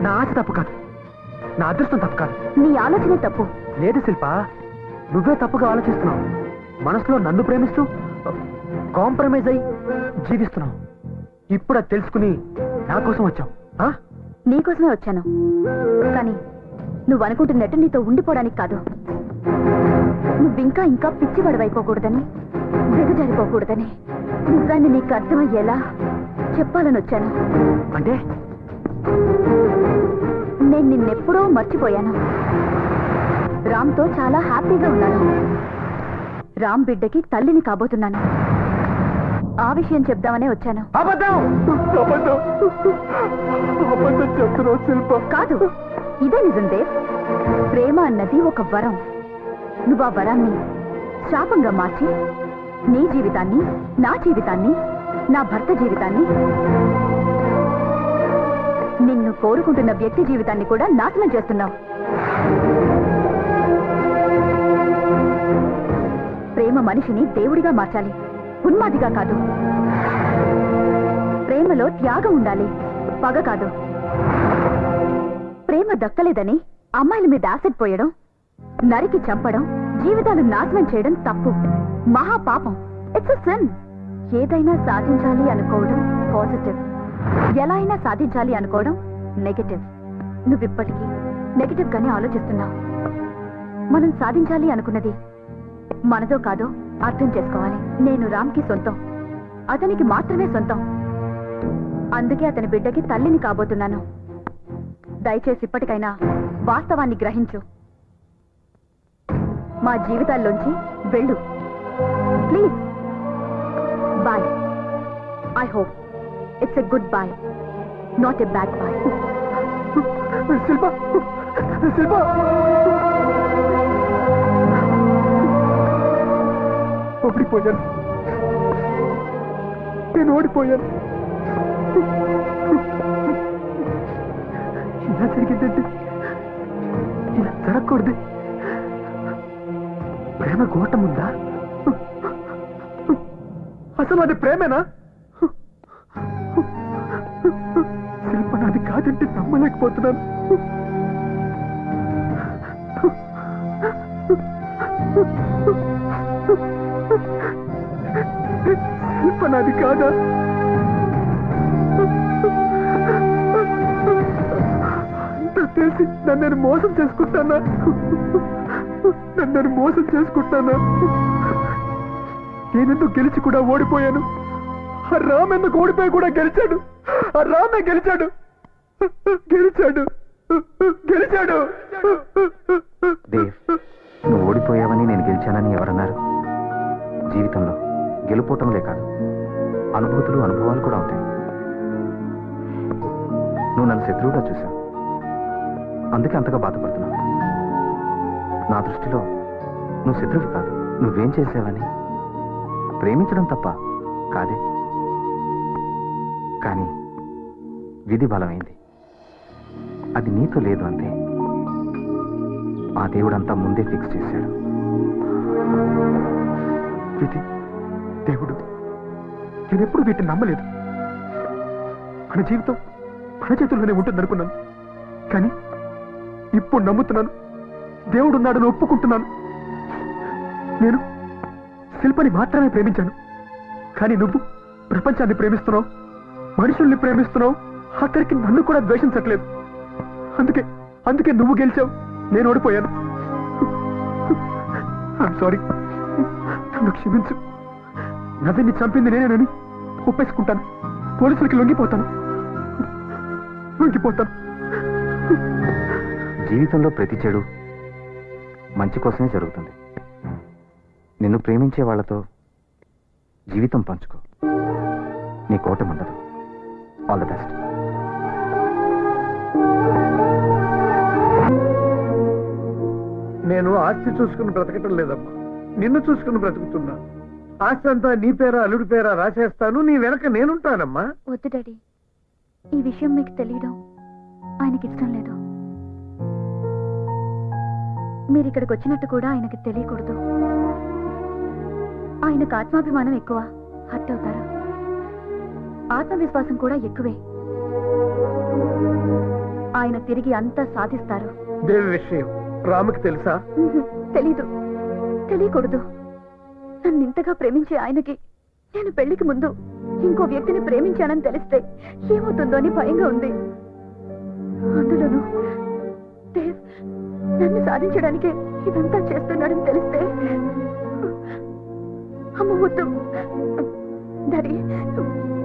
నా ఆశ తప్పు కాదు, నా అదృష్టం తప్పు కాదు. నీ ఆలోచనే తప్పు. లేదు శిల్ప, నువ్వే తప్పుగా ఆలోచిస్తున్నావు. మనసులో నన్ను ప్రేమిస్తూ కాంప్రమైజ్ అయి జీవిస్తున్నావు. ఇప్పుడు అది తెలుసుకుని నా కోసం వచ్చావు. నీకోసమే వచ్చాను, కానీ నువ్వు అనుకుంటున్నట్టు నీతో ఉండిపోవడానికి కాదు. నువ్వింకా ఇంకా పిచ్చివాడివైపోకూడదని, దిగజారిపోకూడదని నిజాన్ని నీకు అర్థమయ్యేలా చెప్పాలని వచ్చాను. అంటే నేను నిన్నెప్పుడో మర్చిపోయాను. రామ్తో చాలా హ్యాపీగా ఉన్నాను. రామ్ బిడ్డకి తల్లిని కాబోతున్నాను. ఆ విషయం చెప్దామనే వచ్చాను. కాదు, ఇదే నిజం దేవ్. ప్రేమ అన్నది ఒక వరం. నువ్వు ఆ వరాన్ని శాపంగా మార్చి నీ జీవితాన్ని, నా జీవితాన్ని, నా భర్త జీవితాన్ని, నిన్ను కోరుకుంటున్న వ్యక్తి జీవితాన్ని కూడా నాశనం చేస్తున్నావు. ప్రేమ మనిషిని దేవుడిగా మార్చాలి, ఉన్మాదిగా కాదు. ప్రేమలో త్యాగం ఉండాలి, పగ కాదు. ప్రేమ దక్కలేదని అమ్మాయిల మీద యాసిడ్ పోయడం, నరికి చంపడం, జీవితాలు నాశనం చేయడం తప్పు, మహాపాపం. It's a sin. ఏదైనా సాధించాలి అనుకోవడం పాజిటివ్, ఎలా అయినా సాధించాలి అనుకోవడం నెగటివ్. నువ్విప్పటికీ నెగటివ్ గానే ఆలోచిస్తున్నావు. మనం సాధించాలి అనుకున్నది మనదో కాదో అర్థం చేసుకోవాలి. నేను రామ్కి సొంతం, అతనికి మాత్రమే సొంతం. అందుకే అతని బిడ్డకి తల్లిని కాబోతున్నాను. దయచేసి ఇప్పటికైనా వాస్తవాన్ని గ్రహించు. మా జీవితాల్లోంచి వెళ్ళు please. Bye. I hope it's a good bye, not a bad bye. Shilpa, Shilpa, ఓడిపోయాను. నేను ఓడిపోయాను. ఇలా జరిగిందంటే ఇలా జరగకూడదు. ప్రేమ గోటం ఉందా? అసలు అది ప్రేమేనా? శిల్ప నాది కాదంటే నమ్మలేకపోతున్నాను. శిల్ప నాది కాదా? తెలిసి నన్ను మోసం చేసుకుంటానా? నన్ను మోసం చేసుకుంటానా? నేనెందుకు గెలిచి కూడా ఓడిపోయాను. ఆ రామ్ ఎందుకు ఓడిపోయి కూడా గెలిచాడు. ఆ రామే గెలిచాడు, గెలిచాడు, గెలిచాడు. దేవ్, నువ్వు ఓడిపోయావని నేను గెలిచానని ఎవరన్నారు? జీవితంలో గెలుపోవటంలే కాదు, అనుభూతులు, అనుభవాలు కూడా ఉంటాయి. నువ్వు నన్ను శత్రువుగా చూశావు, అందుకే అంతగా బాధపడుతున్నావు. నా దృష్టిలో నువ్వు శత్రువు కాదు. నువ్వేం చేసావని ప్రేమించడం తప్ప కాదే, కానీ విధి బలమైంది. అది నీతో లేదు అంతే. ఆ దేవుడంతా ముందే ఫిక్స్ చేశాడు. విధి, దేవుడు, నేనెప్పుడు వీటిని నమ్మలేదు. మన జీవితం మన చేతుల్లోనే ఉంటుందనుకున్నాను, కానీ ఇప్పుడు నమ్ముతున్నాను. దేవుడున్నాడని ఒప్పుకుంటున్నాను. నేను శిల్పని మాత్రమే ప్రేమించాను, కానీ నువ్వు ప్రపంచాన్ని ప్రేమిస్తున్నావు, మనుషుల్ని ప్రేమిస్తున్నావు, అక్కడికి నన్ను కూడా ద్వేషించట్లేదు. అందుకే నువ్వు గెలిచావు, నేను ఓడిపోయాను. ఐఎమ్ సారీ, నన్ను క్షమించు. నవ్విని చంపింది నేనేనని ఒప్పేసుకుంటాను. పోలీసులకి లొంగిపోతాను. జీవితంలో ప్రతి చెడు మంచి కోసమే జరుగుతుంది. నిన్ను ప్రేమించే వాళ్లతో జీవితం పంచుకో, నీ కోటం ఉండదు. All the best. నేను ఆస్తి చూసుకుని బ్రతకటం లేదమ్మా, నిన్ను చూసుకుని బ్రతుకుతున్నా. ఆస్తి అంతా నీ పేరా అల్లుడి పేరా రాసేస్తాను, నీ వెనక నేనుంటానమ్మా. వద్దు డాడీ, ఈ విషయం మీకు తెలియడం ఆయనకి ఇష్టం లేదు. మీరు ఇక్కడికి వచ్చినట్టు కూడా ఆయనకి తెలియకూడదు. ఆయనకు ఆత్మాభిమానం ఎక్కువ, హర్ట్ అవుతారు. ఆత్మవిశ్వాసం కూడా ఎక్కువే. ఆయన తిరిగి అంతా సాధిస్తారు. దేవి విషయం రాముకి తెలుసా? తెలీదు, తెలియకూడదు. నన్ను ఇంతగా ప్రేమించే ఆయనకి నేను పెళ్లికి ముందు ఇంకో వ్యక్తిని ప్రేమించానని తెలిస్తే ఏమవుతుందో అని భయంగా ఉంది. అందులోనూ దేవ్ నన్ను సాధించడానికి ఇదంతా చేస్తున్నాడని తెలిస్తే అమ్మ వద్దు. డాడీ,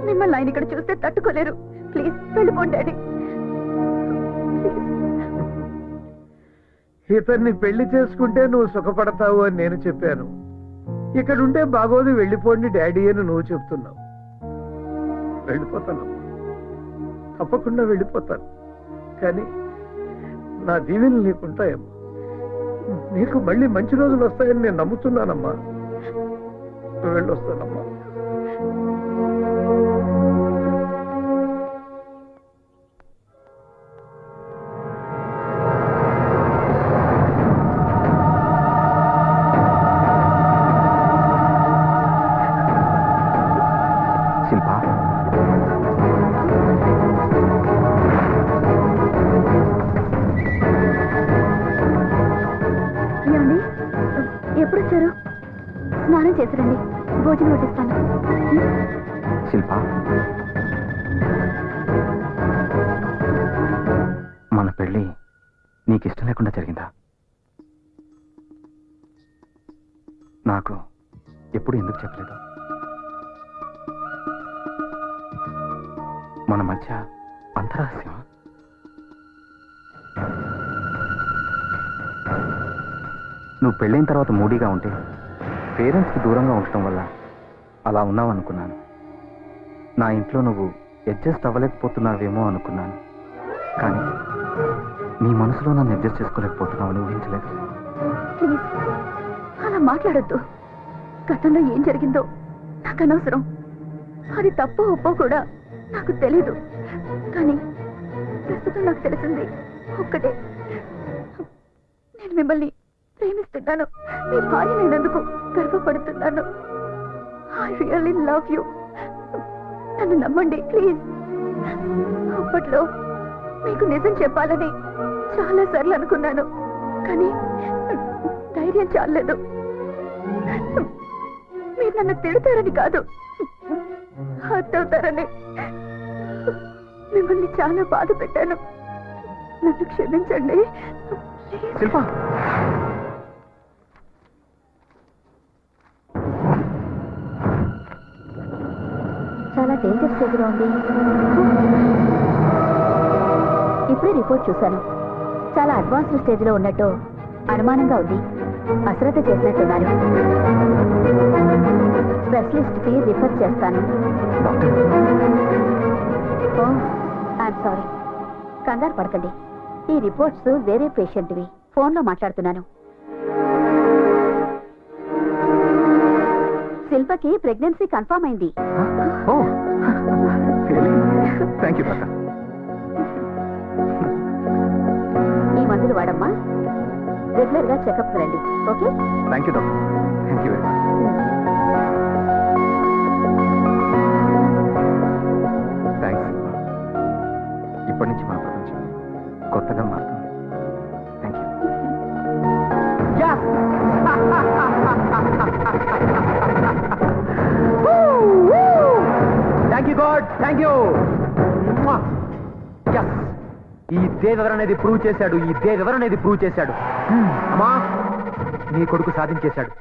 మిమ్మల్ని ఆయన ఇక్కడ చూస్తే తట్టుకోలేరు. ప్లీజ్ వెళ్ళిపోండి డాడీ. ఇతన్ని పెళ్లి చేసుకుంటే నువ్వు సుఖపడతావు అని నేను చెప్పాను. ఇక్కడుంటే బాగోదు, వెళ్ళిపోండి డాడీ అని నువ్వు చెప్తున్నావు. వెళ్ళిపోతాను, తప్పకుండా వెళ్ళిపోతాను. కానీ నా దీవెనలు నీకుంటాయమ్మా. నీకు మళ్ళీ మంచి రోజులు వస్తాయని నేను నమ్ముతున్నానమ్మా. వెళ్ళొస్తానమ్మా. శిల్ప, ఏమండి, ఎప్పుడు వచ్చారు? స్నానం చేసిరండి, భోజనం వడ్డిస్తాను. శిల్ప, మన పెళ్ళి నీకు ఇష్టం లేకుండా జరిగిందా? నాకు ఎప్పుడు ఎందుకు చెప్పలేదు? మన మధ్య అంతరహస్యమా? నువ్వు పెళ్ళైన తర్వాత మూడీగా ఉంటే పేరెంట్స్కి దూరంగా ఉండటం వల్ల అలా ఉన్నావు అనుకున్నాను. నా ఇంట్లో నువ్వు అడ్జస్ట్ అవ్వలేకపోతున్నావేమో అనుకున్నాను. కానీ నీ మనసులో నన్ను అడ్జస్ట్ చేసుకోలేకపోతున్నావు అని ఊహించలేదు. ప్లీజ్ అలా మాట్లాడొద్దు. గతంలో ఏం జరిగిందో నాకు అనవసరం. అది తప్పో ఒప్పో కూడా నాకు తెలీదు. కానీ ప్రస్తుతం నాకు తెలిసింది ఒక్కటే, నేను మిమ్మల్ని ప్రేమిస్తున్నాను. మీ భార్య నేనందుకు గర్వపడుతున్నాను. I really love you. నన్ను నమ్మండి ప్లీజ్. అప్పట్లో మీకు నిజం చెప్పాలని చాలా సార్లు అనుకున్నాను, కానీ ధైర్యం చాలలేదు. మీరు నన్ను తిడతారని కాదు, హర్ట్ అవుతారని. మిమ్మల్ని చాలా బాధ పెట్టాను. నన్ను క్షమించండి. శిల్ప, చాలా డేంజర్ స్టేజ్లో ఉంది. ఇప్పుడే రిపోర్ట్ చూశాను. చాలా అడ్వాన్స్డ్ స్టేజ్లో ఉన్నట్టు అనుమానంగా ఉంది. అశ్రద్ధ చేసినట్టున్నారు. స్పెషలిస్ట్కి రిఫర్ చేస్తాను. Doctor, oh I'm sorry. కంగారు పడకండి. ఈ రిపోర్ట్స్ వేరే పేషెంట్వి. ఫోన్లో మాట్లాడుతున్నాను. శిల్పకి ప్రెగ్నెన్సీ కన్ఫర్మ్ అయింది. ఓ థ్యాంక్ యూ డాక్టర్. ఈ మందులు వాడమ్మా. రెగ్యులర్ గా చెకప్ రండి. Okay? Thank you doctor. Thank you very much. Thanks. ఇప్పటి నుంచి మన ప్రపంచం కొత్తగా మారుతుంది. Thank you. Thank you God, thank you. ఈ దేవెవర్ అనేది ప్రూవ్ చేశాడు. ఈ దేవెవర్ అనేది ప్రూవ్ చేశాడు. అమ్మా, నీ కొడుకు సాధించేశాడు.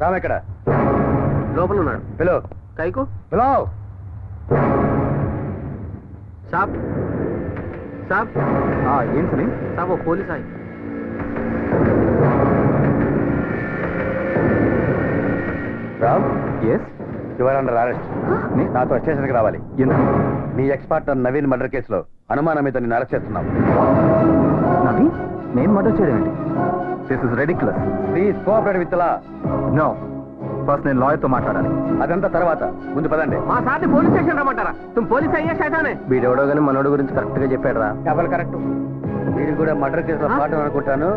రామ్ ఎక్కడ? లోపల ఉన్నాడు. హలో కైకు. హలో సాబ్. సాబ్ ఏం సలీం? సాబ్, ఓ పోలీస్ ఆయ్. Ram, yes, you are under arrest. నాతో స్టేషన్కి రావాలి. ఎందుకు? నీ ఎక్స్ పార్ట్నర్ నవీన్ మర్డర్ కేసులో అనుమానం మీద నిన్ను అరెస్ట్ చేస్తున్నాం. నవి నేను మర్డర్ చేయడం ఏంటి? This is ridiculous. Please cooperate with law. No, first నేను లాయర్తో మాట్లాడాలి. అదంతా తర్వాత, ముందు పదండి. మా సార్ని పోలీస్ స్టేషన్ రమ్మంటారా? తుమ్ పోలీస్ అయ్యే శైతానే. వీడెవడో కానీ మనోడి గురించి కరెక్ట్ గా చెప్పాడు రా. Double correct. వీడిని కూడా మర్డర్ కేసులో పాటు అనుకుంటాను.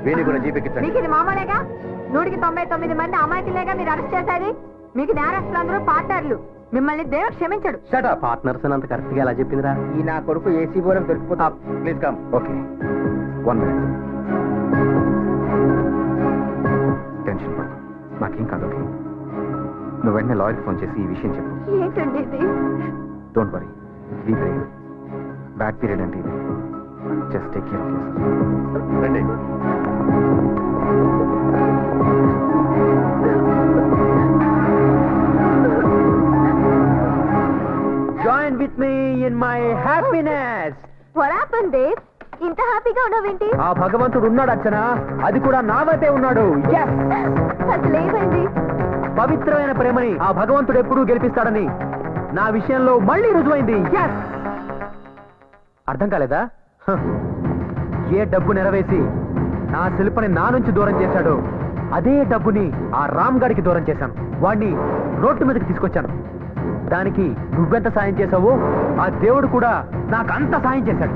వీడిని కూడా జీపెక్కించండి. మీకు ఇది మామూలేగా 199 మంది అమాయకులేగా మీరు అరెస్ట్ చేసేది. మీకు నేరస్తులందరూ పార్ట్నర్లు. మిమ్మల్ని దేవుడు క్షమించడు. Shut up. పార్ట్నర్స్ అంత కరెక్ట్ గా ఎలా చెప్పిందిరా? ఈ నా కొడుకు ఏసీ బోరం దొరికిపోతా. Please come. Okay, 1 minute. Tension పడు, నాకేం కాదు. ఓకే, నువ్వు వెంటనే లాయర్కి ఫోన్ చేసి ఈ విషయం చెప్పు. ఏంటండి ఇది? Don't worry, be brave. Bad period అంటే ఇది. Just take care of yourself. రండి. Join with me in my happiness. What happened, Dave? ఇంత హ్యాపీగా ఉన్నావేంటి? ఆ భగవంతుడు ఉన్నాడు అర్చన, అది కూడా నా వైపే ఉన్నాడు. Yes! అసలు ఏమైంది? పవిత్రమైన ప్రేమని ఆ భగవంతుడు ఎప్పుడూ గెలిపిస్తాడని నా విషయంలో మళ్ళీ రుజువైంది. Yes! అర్థం కాలేదా? హ. ఏ డబ్బు నెరవేసి నా శిల్పని నా నుంచి దూరం చేశాడో అదే డబ్బుని ఆ రామ్ గాడికి దూరం చేశాను. వాణ్ణి రోడ్డు మీదకి తీసుకొచ్చాను. దానికి నువ్వెంత సాయం చేశావో ఆ దేవుడు కూడా నాకు అంత సాయం చేశాడు.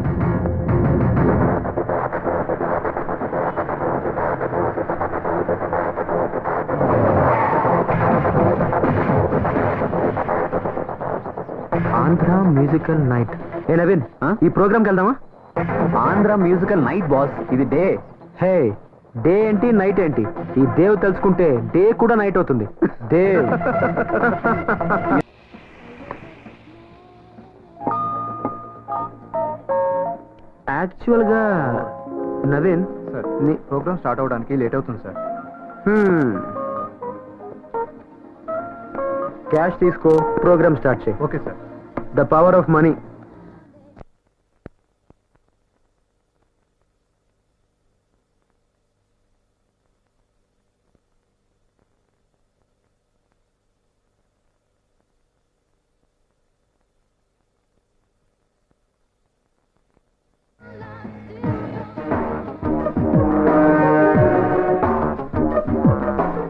Andhra musical night. ఏ నవీన్, ఈ ప్రోగ్రామ్కి వెళ్దామా? ఆంధ్ర మ్యూజికల్ నైట్ బాస్, ఇది డే. హే, డే ఏంటి నైట్ ఏంటి? ఈ దేవ్ తెలుసుకుంటే డే కూడా నైట్ అవుతుంది. దేవ్. యాక్చువల్ గా నవీన్ సార్, ప్రోగ్రామ్ స్టార్ట్ అవడానికి లేట్ అవుతుంది సార్. క్యాష్ తీసుకో, ప్రోగ్రామ్ స్టార్ట్ చేయి. Okay sir. The power of money.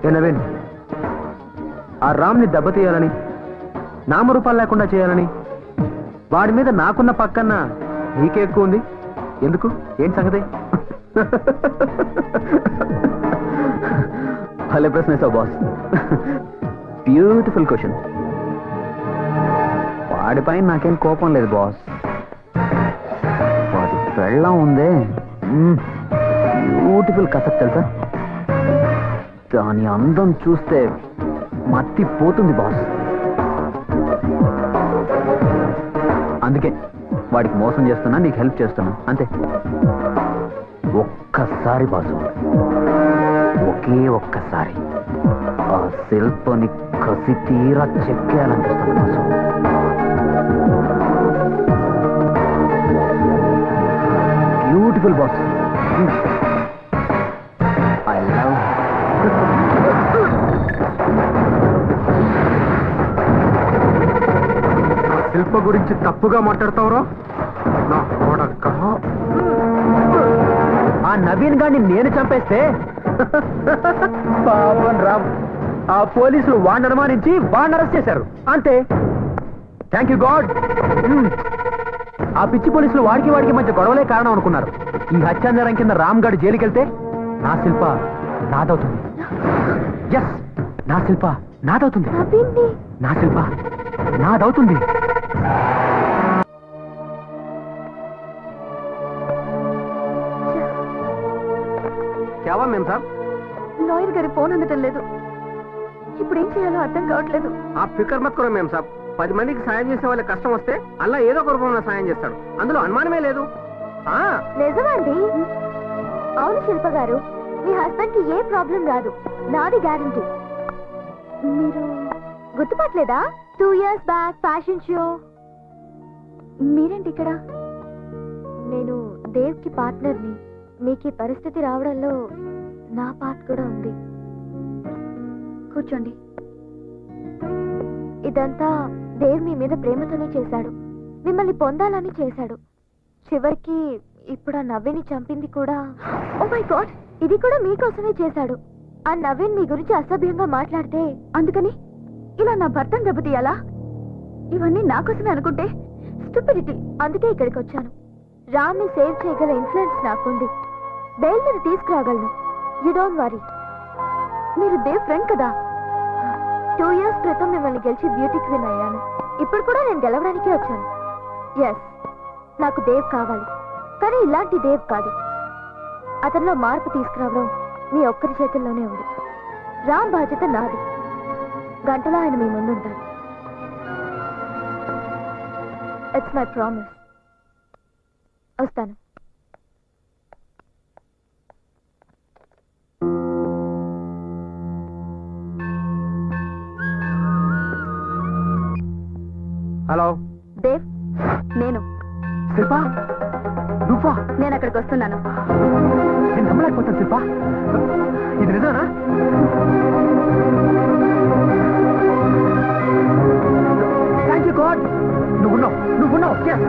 ఏ నవీన్, ఆ రామ్ని దెబ్బతీయాలని, నామరూపాలు లేకుండా చేయాలని, వాడి మీద నాకున్న పక్కన నీకే ఎక్కువ ఉంది. ఎందుకు? ఏంటి సంగతి? భలే ప్రశ్న వేసావు బాస్. Beautiful question. వాడిపై నాకేం కోపం లేదు బాస్. వాడి పెళ్ళం ఉందే, బ్యూటిఫుల్ కసక్ తెలుసా? దాని అందం చూస్తే మత్తి పోతుంది బాస్. అందుకే వాడికి మోసం చేస్తున్నా, నీకు హెల్ప్ చేస్తున్నా, అంతే. ఒక్కసారి బాసు, ఒకే ఒక్కసారి ఆ శిల్పని కసి తీరా చెక్కేయాలనిపిస్తుంది boss. Beautiful boss. I love. Shilpa గురించి తప్పుగా మాట్లాడతావురా నా కొడకా? ఆ నవీన్ గారిని నేను చంపేస్తే పాపం రామ్, ఆ పోలీసులు వాడిని అనుమానించి వాడిని అరెస్ట్ చేశారు. అంతే. Thank you God. ఆ పిచ్చి పోలీసులు వాడికి మధ్య గొడవలే కారణం అనుకున్నారు. ఈ హత్యానేరం కింద రామ్ గారు జైలుకి వెళ్తే నా శిల్ప నాదవుతుంది. ఎస్, నా శిల్ప నాదవుతుంది. నా శిల్ప నాదవుతుంది. క్యావా మేం సాబ్? లాయర్ గారి ఫోన్ అందటం లేదు. ఇప్పుడు ఏం చేయాలో అర్థం కావట్లేదు. ఆ ఫికర్ మత్ కూడా మేం సాబ్. 10 మందికి సాయం చేసే వాళ్ళకి కష్టం వస్తే అల్లా ఏదో ఒక రూపంలో సాయం చేస్తాడు. అందులో అనుమానమే లేదు. నిజమండి. అవును శిల్ప గారు, మీ హస్బెండ్ కి ఏ ప్రాబ్లం రాదు, నాది గ్యారంటీ. మీరు గుర్తుపట్టలేదా? 2 years బ్యాక్ ఫ్యాషన్ షో. మీరేంటి ఇక్కడ? నేను దేవ్ కి పార్ట్నర్ని. మీకు ఈ పరిస్థితి రావడంలో నా పార్ట్ కూడా ఉంది. కూర్చోండి. ఇదంతా దేవ్ మీ మీద ప్రేమతోనే చేశాడు. మిమ్మల్ని పొందాలని చేశాడు. చివరికి ఇప్పుడు ఆ నవ్విని చంపింది కూడా. ఓ మై గాడ్, ఇది కూడా మీకోసమే చేశాడు. ఆ నవీన్ మీ గురించి అసభ్యంగా మాట్లాడితే అందుకని ఇలా నా భర్తను దెబ్బతీయాలా? ఇవన్నీ నా కోసమే అనుకుంటే స్టూపిడిటీ. అందుకే ఇక్కడికి వచ్చాను. రామ్ ని సేవ్ చేయగల ఇన్ఫ్లుయెన్స్ నాకుంది. బెయిల్ మీద తీసుకురాగలను. You don't worry. మీరు దేవ్ ఫ్రెండ్ కదా. 2 years క్రితం మిమ్మల్ని గెలిచి బ్యూటీ క్వీన్ అయ్యాను. ఇప్పుడు కూడా నేను గెలవడానికే వచ్చాను. ఎస్, నాకు దేవ్ కావాలి, కానీ ఇలాంటి దేవ్ కాదు. అతనిలో మార్పు తీసుకురావడం మీ ఒక్కరి చేతుల్లోనే ఉంది. రామ్ బాధ్యత నాది. గంటలో ఆయన మీ ముందుంటాడు. It's my promise. వస్తాను. హలో దేవ్, నేను శిల్పా, నువ్వా? నేను అక్కడికి వస్తున్నాను. నేను నమ్మలేకపోతాను శిల్పా. ఇది నిజానా? Thank you God. నువ్వున్నావు. Yes.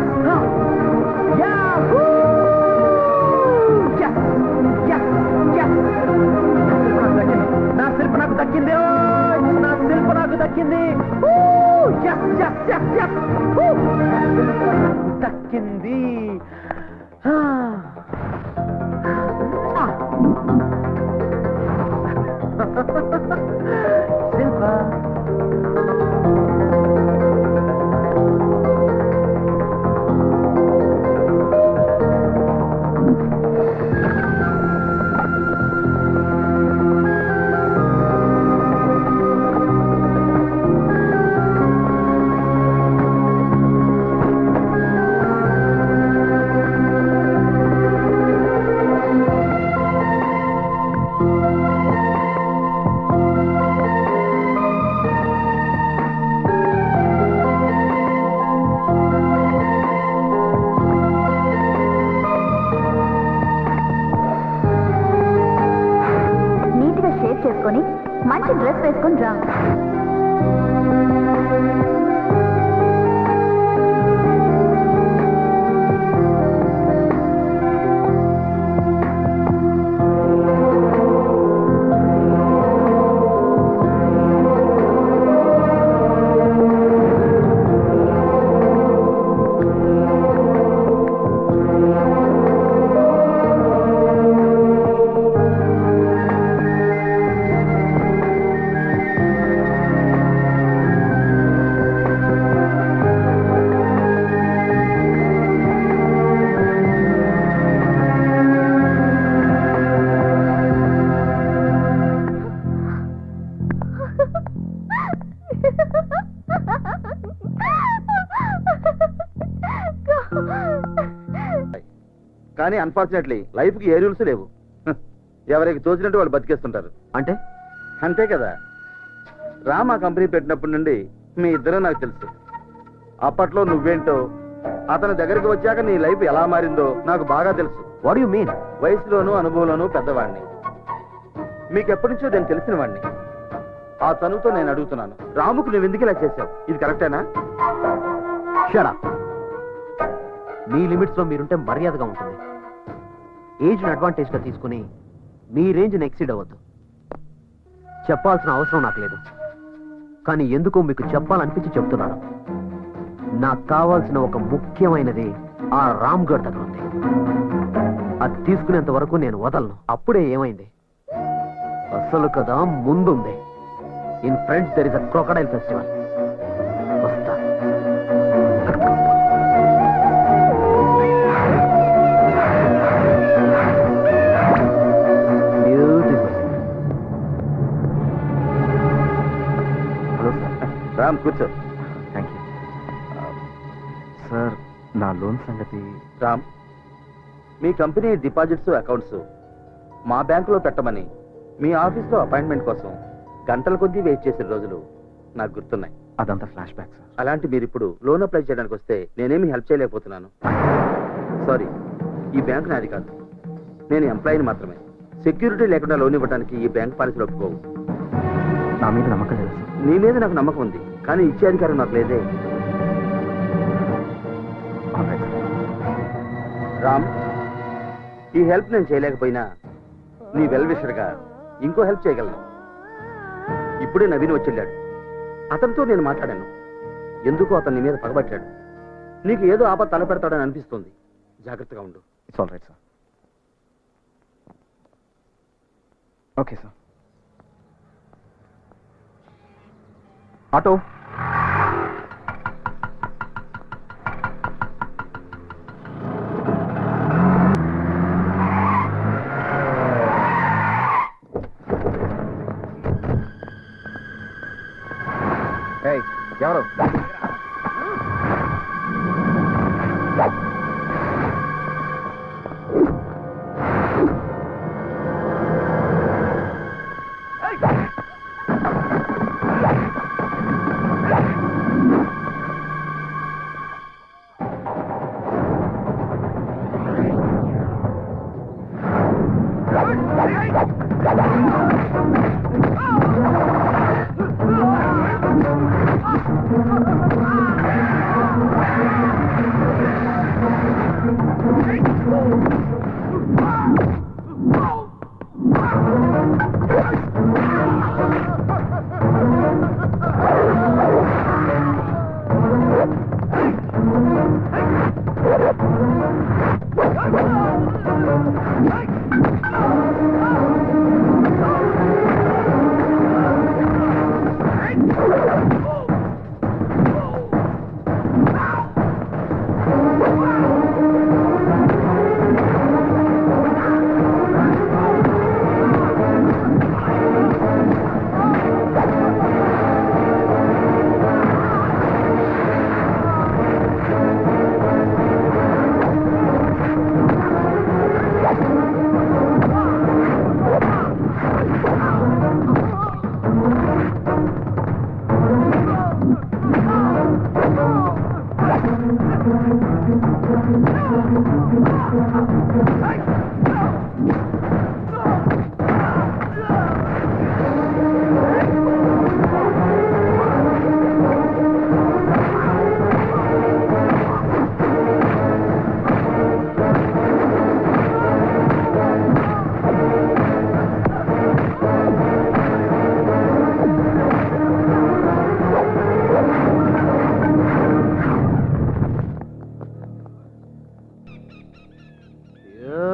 Yahoo! Yes. Yes. Yes. నా శిల్ప నాకు దక్కింది. నా శిల్ప నాకు దక్కింది. Yes. Yes. Yes. Yes. దక్కింది. శిల్ప చేసుకొని మంచి డ్రెస్ వేసుకొని రా. కానీ అన్ఫార్చునేట్లీ లైఫ్ కి ఏ రూల్స్ లేవు. ఎవరికి తోచినట్టు వాళ్ళు బతికేస్తుంటారు. అంటే అంతే కదా. రామ్ ఆ కంపెనీ పెట్టినప్పటి నుండి మీ ఇద్దరు నాకు తెలుసు. అప్పట్లో నువ్వేంటో, అతని దగ్గరికి వచ్చాక నీ లైఫ్ ఎలా మారిందో నాకు బాగా తెలుసు. What you mean? వయసులోనూ అనుభవంలోనూ పెద్దవాడిని. మీకెప్పటి నుంచో నేను తెలిసిన వాడిని. ఆ తనుతో నేను అడుగుతున్నాను, రాముకు నువ్వు ఎందుకు ఇలా చేశావు? ఇది కరెక్టేనా? Shut up. మీ లిమిట్స్ లో మీరుంటే మర్యాదగా ఉంటుంది. ఏజ్ అడ్వాంటేజ్ గా తీసుకుని మీ రేంజ్ ఎక్సీడ్ అవ్వద్దు. చెప్పాల్సిన అవసరం నాకు లేదు, కానీ ఎందుకో మీకు చెప్పాలనిపించి చెప్తున్నాను. నాకు కావాల్సిన ఒక ముఖ్యమైనది ఆ రామ్ గఢ్ దగ్గర ఉంది. అది తీసుకునేంత వరకు నేను వదలను. అప్పుడే ఏమైంది? అసలు కదా ముందుంది. In front there is a crocodile festival. వస్తా. రామ్ కూర్చో. Thank you sir. నా లోన్ సంగతి. రామ్, మీ కంపెనీ డిపాజిట్స్ అకౌంట్స్ మా బ్యాంకులో పెట్టమని మీ ఆఫీస్లో అపాయింట్మెంట్ కోసం గంటల కొద్దీ వెయిట్ చేసిన రోజులు నాకు గుర్తున్నాయి. అదంతా ఫ్లాష్ బ్యాక్ సార్. అలాంటి మీరు ఇప్పుడు లోన్ అప్లై చేయడానికి వస్తే నేనేమి హెల్ప్ చేయలేకపోతున్నాను. సారీ, ఈ బ్యాంక్ నాది కాదు. నేను ఎంప్లాయీని మాత్రమే. సెక్యూరిటీ లేకుండా లోన్ ఇవ్వడానికి ఈ బ్యాంక్ పాలసీలు ఒప్పుకోవు. నా మీద నమ్మకం లేదు సార్. నీ మీద నాకు నమ్మకం ఉంది, కానీ ఇచ్చే అధికారం నాకు లేదే. రామ్, ఈ హెల్ప్ నేను చేయలేకపోయినా నీ వెల్ విషర్గా ఇంకో హెల్ప్ చేయగలను. ఇప్పుడే నవీన్ వచ్చి అతనితో నేను మాట్లాడాను. ఎందుకు అతన్ని మీద పగబట్టాడు. నీకు ఏదో ఆపద తలపెడతాడని అనిపిస్తుంది. జాగ్రత్తగా ఉండు. It's all right sir. Okay sir. Auto. ఎవరు?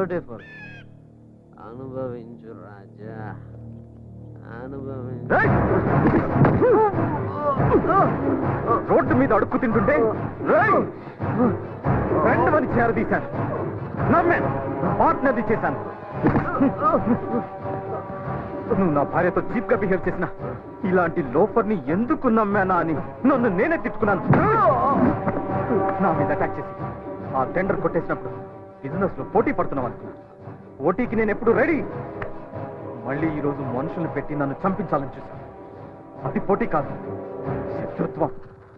బ్యూటిఫుల్. అనుభవించు రాజా, అనుభవించు. రోడ్డు మీద అడుక్కు తింటుంటే రెండు మంది చేరదీశాను. నమ్మాను, పార్ట్నర్ది చేశాను. నువ్వు నా భార్యతో చీప్ గా బిహేవ్ చేసిన ఇలాంటి లోఫర్ని ఎందుకు నమ్మానా అని నన్ను నేనే తిట్టుకున్నాను. నా మీద అటాక్ చేసి ఆ టెండర్ కొట్టేసినప్పుడు బిజినెస్ లో పోటీ పడుతున్నాం అనుకున్నా. పోటీకి నేను ఎప్పుడు రెడీ. మళ్ళీ ఈ రోజు మనుషుల్ని పెట్టి నన్ను చంపించాలని చూశాను. అది పోటీ కాదు, శత్రుత్వం.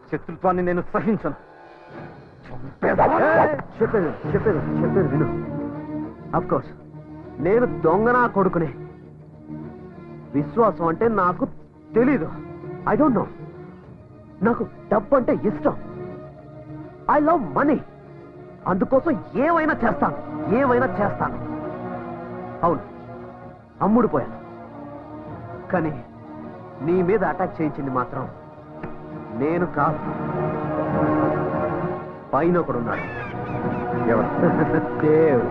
శత్రుత్వాన్ని నేను సహించను. చెప్పేది చెప్పేది చెప్పేది విను. అఫ్ కోర్స్ నేను దొంగనా కొడుకునే. విశ్వాసం అంటే నాకు తెలీదు. I don't know. నాకు డబ్బు అంటే ఇష్టం. I love money. అందుకోసం ఏమైనా చేస్తాను, ఏమైనా చేస్తాను. అవును, అమ్ముడు పోయాను. కానీ నీ మీద అటాక్ చేయించింది మాత్రం నేను కాదు, పైన ఒకడున్నాడు. ఎవరు? దేవ్.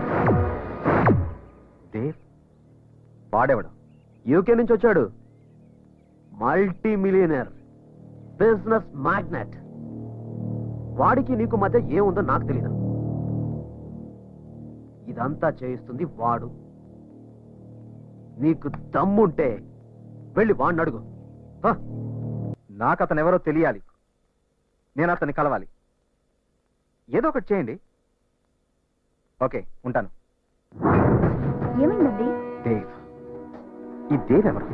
దేవ్? వాడేవాడు? యూకే నుంచి వచ్చాడు. Multi millionaire, business magnate. వాడికి నీకు మధ్య ఏముందో నాకు తెలీదు. ఇదంతా చేయిస్తుంది వాడు. నీకు దమ్ముంటే వెళ్ళి వాడిని అడుగు. నాకు అతను ఎవరో తెలియాలి. నేను అతన్ని కలవాలి. ఏదో ఒకటి చేయండి. ఓకే, ఉంటాను. ఏమైందండి? దేవ్. ఈ దేవ్ ఎవరు?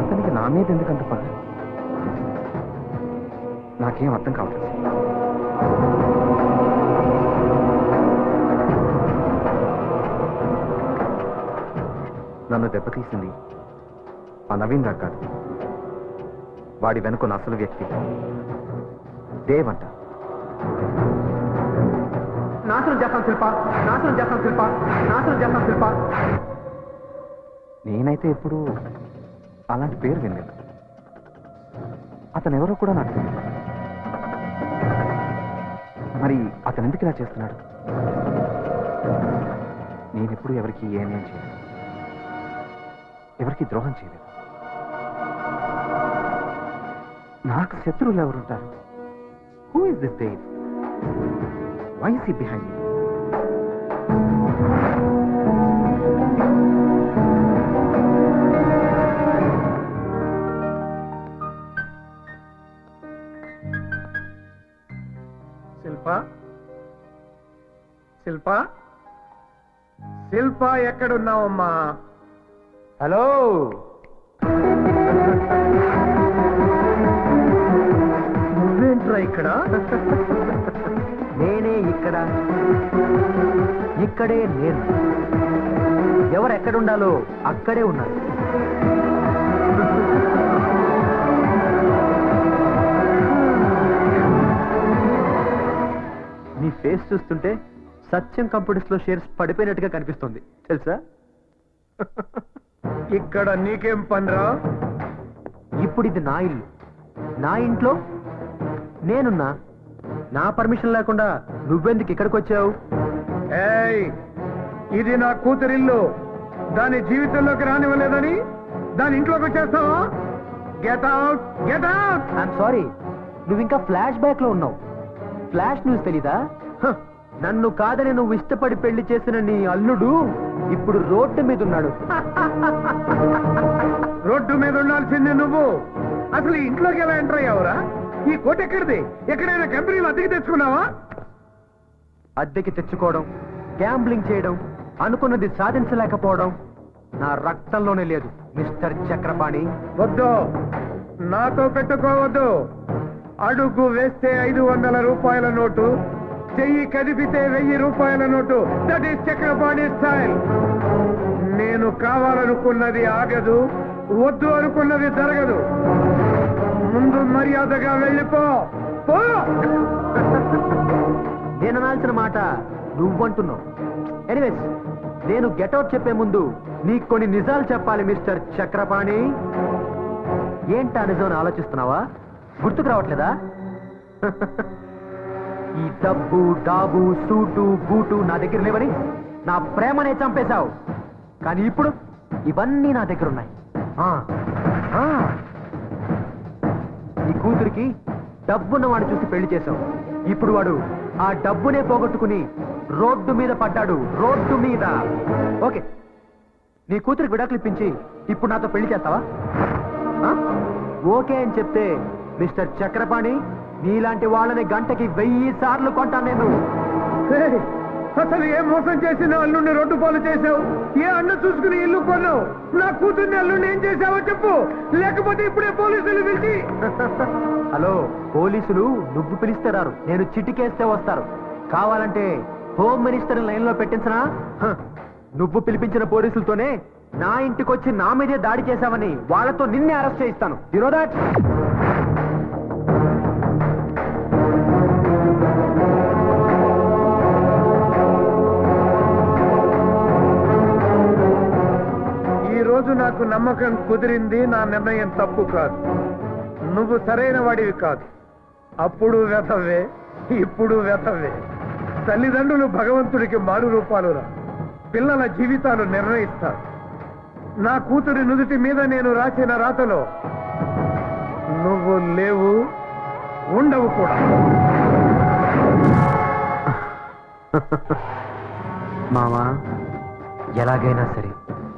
అతనికి నా మీద ఎందుకంత పని? నాకేం అర్థం కావట్లేదు. నన్ను దెబ్బతీసింది ఆ నవీన్ రా కాదు, వాడి వెనుకున్న అసలు వ్యక్తి దేవ్ అంట. నాశనం చేస్తాను శిల్ప, నాశనం చేస్తాను శిల్ప, నాశనం చేస్తాను శిల్ప. నేనైతే ఎప్పుడు అలాంటి పేరు వినలేదు. అతను ఎవరో కూడా నాకు తెలియదు. మరి అతను ఎందుకు ఇలా చేస్తున్నాడు? నేనెప్పుడు ఎవరికి ఏమేం చేయలేదు, ఎవరికి ద్రోహం చేయలేదు. నాకు శత్రువులు ఎవరుంటారు? Who is this Dev? Why is he behind me? Shilpa, Shilpa, Shilpa ఎక్కడున్నావమ్మా? హలో, నువ్వేంట్రా ఇక్కడ? నేనే ఇక్కడ, ఇక్కడే నేను. ఎవరు ఎక్కడుండాలో అక్కడే ఉన్నారు. నీ ఫేస్ చూస్తుంటే సత్యం కంప్యూటర్స్ లో షేర్స్ పడిపోయినట్టుగా కనిపిస్తుంది తెలుసా? ఇక్కడ నీకేం పనిరా? ఇప్పుడు ఇది నా ఇల్లు, నా ఇంట్లో నేనున్నా. నా పర్మిషన్ లేకుండా నువ్వెందుకు ఇక్కడికి వచ్చావు? ఏయ్, ఇది నా కూతురిల్లు. దాని జీవితంలోకి రానివ్వలేదని దాని ఇంట్లోకి వచ్చేస్తావా? Get out, get out. I'm sorry, నువ్వు ఇంకా ఫ్లాష్ బ్యాక్ లో ఉన్నావు. ఫ్లాష్ న్యూస్ తెలీదా? హ, నన్ను కాదని నువ్వు ఇష్టపడి పెళ్లి చేసిన నీ అల్లుడు ఇప్పుడు రోడ్డు మీద ఉన్నాడు. రోడ్డు మీద ఉండాల్సిందే నువ్వు. అసలు ఈ ఇంట్లోకి ఎలా ఎంటర్ అయ్యావురా? ఈ కోట ఎక్కడిది? ఎక్కడైనా కంపెనీలు అద్దెకి తెచ్చుకున్నావా? అద్దెకి తెచ్చుకోవడం, గ్యాంబ్లింగ్ చేయడం, అనుకున్నది సాధించలేకపోవడం నా రక్తంలోనే లేదు మిస్టర్ చక్రపాణి. వద్దు, నాతో పెట్టుకోవద్దు. అడుగు వేస్తే 500 రూపాయల నోటు, చెయ్యి కదిపితే 1000 రూపాయల note. That is Chakrapani style. నేను కావాలనుకున్నది ఆగదు, వద్దు అనుకున్నది జరగదు. ముందు మర్యాదగా వెళ్ళిపో. పో. నేను అనాల్సిన మాట నువ్వంటున్నావు. ఎనీవేస్, నేను గెటౌట్ చెప్పే ముందు నీకు కొన్ని నిజాలు చెప్పాలి మిస్టర్ చక్రపాణి. ఏంటా నిజం అని ఆలోచిస్తున్నావా? గుర్తుకు రావట్లేదా? ఈ డబ్బు, డాబు, సూటు, బూటు నా దగ్గర లేవని నా ప్రేమనే చంపేశావు. కానీ ఇప్పుడు ఇవన్నీ నా దగ్గర ఉన్నాయి. ఆ, ఆ. నీ కూతురికి డబ్బున్న వాడిని చూసి పెళ్లి చేశావు. ఇప్పుడు వాడు ఆ డబ్బునే పోగొట్టుకుని రోడ్డు మీద పడ్డాడు. రోడ్డు మీద. ఓకే, నీ కూతురికి విడాకులు ఇప్పించి ఇప్పుడు నాతో పెళ్లి చేస్తావా? ఆ? ఓకే అని చెప్తే మిస్టర్ చక్రపాణి, నీలాంటి వాళ్ళని గంటకి 1000 సార్లు కొంటాను నేను. ఏయ్, అసలు ఏ మోసం చేసి నా అల్లుడిని రోడ్డు పాలు చేసావు? ఏ అన్న చూసుకుని ఇల్లు కొన్నావు? నా కూతుర్ని అల్లుడిని ఏం చేసావో చెప్పు, లేకపోతే ఇప్పుడే పోలీసులు పిలిచి. హలో, పోలీసులు నువ్వు పిలిస్తే రారు, నేను చిటికేస్తే వస్తారు. కావాలంటే హోమ్ మినిస్టర్ లైన్ లో పెట్టించనా? హ, నువ్వు పిలిపించిన పోలీసులతోనే నా ఇంటికొచ్చి నా మీదే దాడి చేశావని వాళ్ళతో నిన్నే అరెస్ట్ చేయిస్తాను. You know that? ఈ రోజు నాకు నమ్మకం కుదిరింది. నా నిర్ణయం తప్పు కాదు. నువ్వు సరైన వాడివి కాదు. అప్పుడు వెతవే, ఇప్పుడు వెతవే. తల్లిదండ్రులు భగవంతుడికి మారు రూపాలురా. పిల్లల జీవితాలు నిర్ణయిస్తారు. నా కూతురి నుదుటి మీద నేను రాసిన రాతలో నువ్వు లేవు, ఉండవు కూడా. మామా, ఎలాగైనా సరే,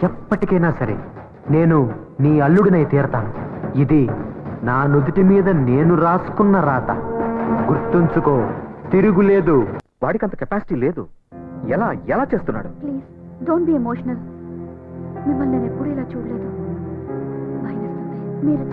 ఎప్పటికైనా సరే నేను నీ అల్లుడినై తీరతాను. ఇది నా నుదుటి మీద నేను రాసుకున్న రాత. గుర్తుంచుకో, తిరుగులేదు. వాడికి అంత కెపాసిటీ లేదు. ఎలా ఎలా చేస్తున్నాడు? Please don't be emotional. మిమ్మల్ని నేను ఎప్పుడూ ఇలా చూడలేదు. భయమేస్తుంది. మీరు